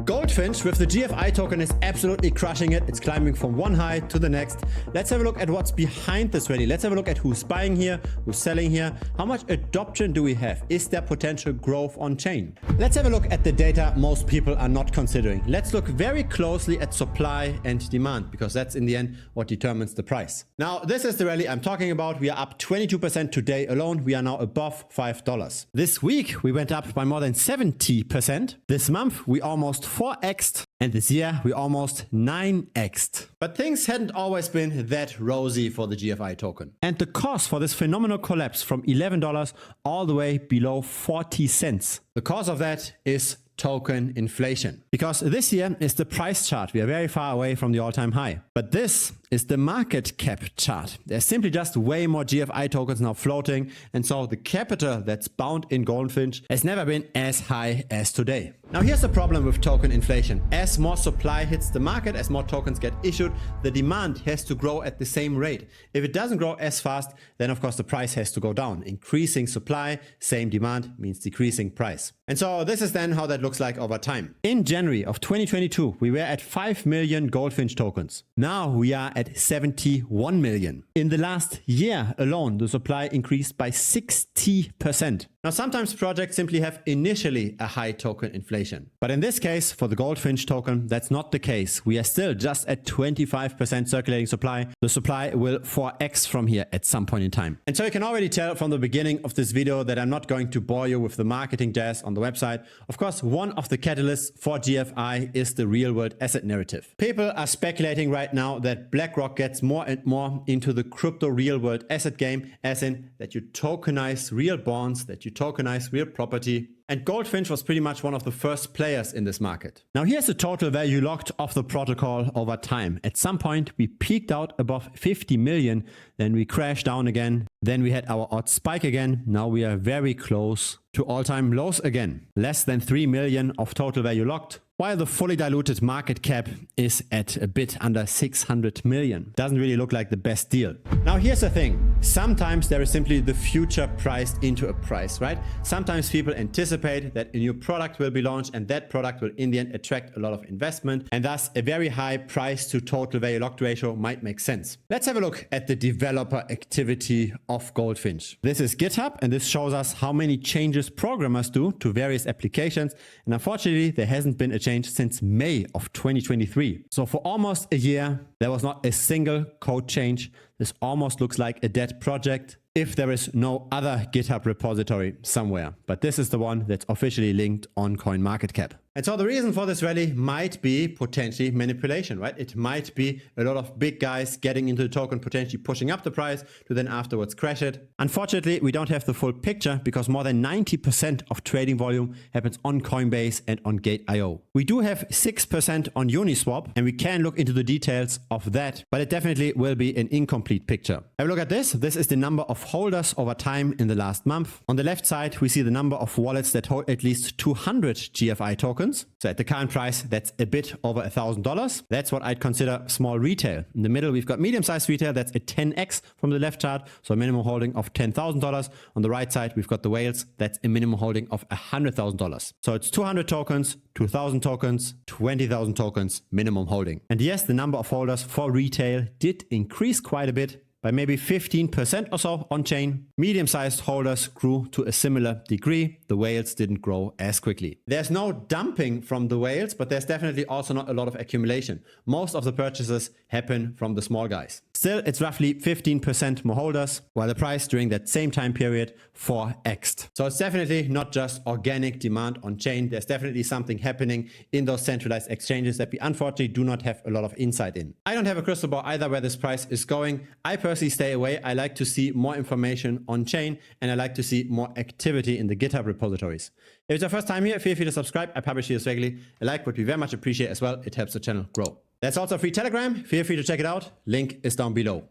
Goldfinch with the GFI token is absolutely crushing it. It's climbing from one high to the next. Let's have a look at what's behind this rally. Let's have a look at who's buying here, who's selling here. How much adoption do we have? Is there potential growth on chain? Let's have a look at the data most people are not considering. Let's look very closely at supply and demand, because that's in the end what determines the price. Now, this is the rally I'm talking about. We are up 22% today alone. We are now above $5. This week, we went up by more than 70%. This month, we almost 4x'd. And this year, we almost 9x'd. But things hadn't always been that rosy for the GFI token. And the cause for this phenomenal collapse from $11 all the way below 40 cents. The cause of that is token inflation. Because this year is the price chart. We are very far away from the all-time high. But this is the market cap chart. There's simply just way more GFI tokens now floating. And so the capital that's bound in Goldfinch has never been as high as today. Now here's the problem with token inflation. As more supply hits the market, as more tokens get issued, the demand has to grow at the same rate. If it doesn't grow as fast, then of course the price has to go down. Increasing supply, same demand means decreasing price. And so this is then how that looks like over time. In January of 2022, we were at 5 million Goldfinch tokens. Now we are at 71 million. In the last year alone, the supply increased by 60%. Now, sometimes projects simply have initially a high token inflation. But in this case, for the Goldfinch token, that's not the case. We are still just at 25% circulating supply. The supply will 4x from here at some point in time. And so you can already tell from the beginning of this video that I'm not going to bore you with the marketing jazz on the website. Of course, one of the catalysts for GFI is the real world asset narrative. People are speculating right now that BlackRock gets more and more into the crypto real world asset game, as in that you tokenize real bonds, that you tokenize real property. And Goldfinch was pretty much one of the first players in this market. Now here's the total value locked of the protocol over time. At some point we peaked out above 50 million, then we crashed down again, then we had our odd spike again. Now we are very close to all-time lows again. Less than 3 million of total value locked, while the fully diluted market cap is at a bit under 600 million. Doesn't really look like the best deal. Now here's the thing. Sometimes there is simply the future priced into a price, right? Sometimes people anticipate that a new product will be launched and that product will in the end attract a lot of investment, and thus a very high price to total value locked ratio might make sense. Let's have a look at the developer activity of Goldfinch. This is GitHub, and this shows us how many changes programmers do to various applications. And unfortunately, there hasn't been a change since May of 2023. So for almost a year, there was not a single code change. This almost looks like a dead project if there is no other GitHub repository somewhere. But this is the one that's officially linked on CoinMarketCap. And so the reason for this rally might be potentially manipulation, right? It might be a lot of big guys getting into the token, potentially pushing up the price to then afterwards crash it. Unfortunately, we don't have the full picture because more than 90% of trading volume happens on Coinbase and on Gate.io. We do have 6% on Uniswap, and we can look into the details of that, but it definitely will be an incomplete picture. Have a look at this. This is the number of holders over time in the last month. On the left side, we see the number of wallets that hold at least 200 GFI tokens. So at the current price, that's a bit over $1,000. That's what I'd consider small retail. In the middle, we've got medium-sized retail. That's a 10x from the left chart. So a minimum holding of $10,000. On the right side, we've got the whales. That's a minimum holding of $100,000. So it's 200 tokens, 2,000 tokens, 20,000 tokens minimum holding. And yes, the number of holders for retail did increase quite a bit, by maybe 15% or so on chain. Medium-sized holders grew to a similar degree. The whales didn't grow as quickly. There's no dumping from the whales, but there's definitely also not a lot of accumulation. Most of the purchases happen from the small guys. Still, it's roughly 15% more holders, while the price during that same time period 4x'd. So it's definitely not just organic demand on chain. There's definitely something happening in those centralized exchanges that we unfortunately do not have a lot of insight in. I don't have a crystal ball either where this price is going. I personally stay away. I like to see more information on chain, and I like to see more activity in the GitHub repositories. If it's your first time here, feel free to subscribe. I publish videos regularly. A like would be very much appreciated as well. It helps the channel grow. There's also a free Telegram. Feel free to check it out. Link is down below.